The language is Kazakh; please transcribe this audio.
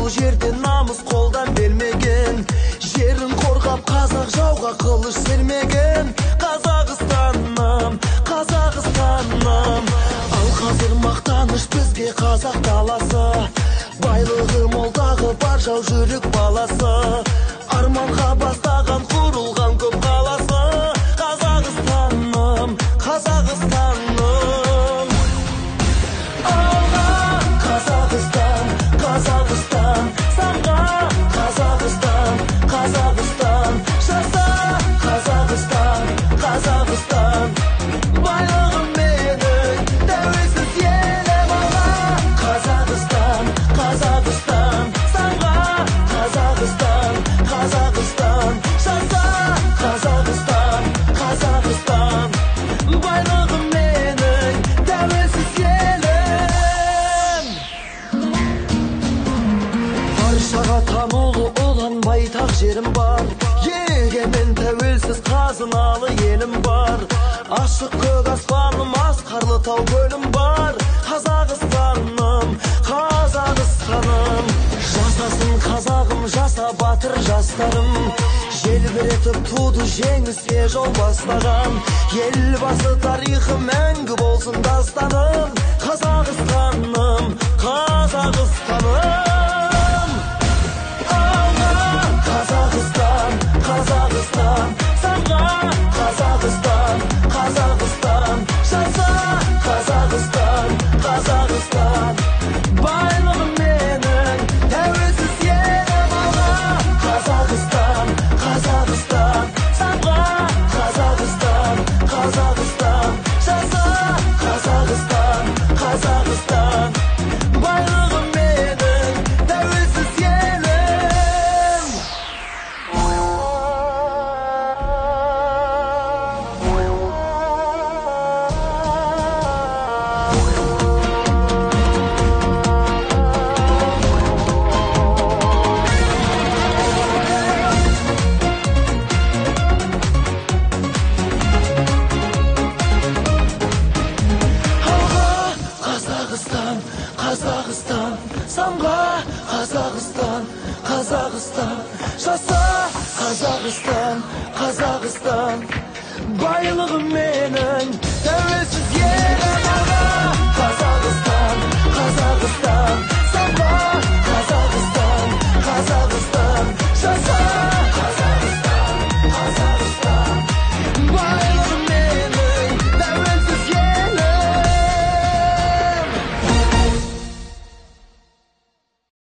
Бұл жерде намыс қолдан бермеген, жерін қорғап қазақ жауға қылыш сермеген. Қазақстаным, Қазақстаным, ал қазір мақтаныш бізге қазақ даласы. Байлығы молдағы бар жау жүрек баласы, арманға бастаған құрылған көп қаласы. Қазақстаным, Қазақстаным, алға Қазақстан, Қазақстан, самға Қазақстан, Қазақстан, жаса Қазақстан, Қазақстан, байлығым менің тәуелсіз елім. алға Қазақстан, Қазақстан, самға Қазақстан, Қазақстан, жаса Қазақстан, Қазақстан, байлығым менің тәуелсіз елім. Баршаға танылы ұлан байтақ жерім бар, егемен тәуелсіз қазыналы елім бар. Ашық көк аспаным, асқарлы тау көлім бар. Қазақстаным, Қазақстаным, жасасын қазағым, жаса батыр жастарым. Желбіретіп туды жеңіске жол бастаған, елбасы тарихы мәңгі болсын дастаным. Қазақстаным, Қазақстаным, Қазақстан, Қазақстан, самға Қазақстан, Қазақстан, жаса Қазақстан, Қазақстан, байлығым менің тәуелсіз елім. алға Қазақстан, Қазақстан, самға Қазақстан, Қазақстан, жаса Қазақстан, Қазақстан, байлығым менің тәуелсіз елім. Қазақстан, Қазақстан, самға Қазақстан, Қазақстан, жаса Қазақстан, Қазақстан, байлығым менің тәуелсіз елім.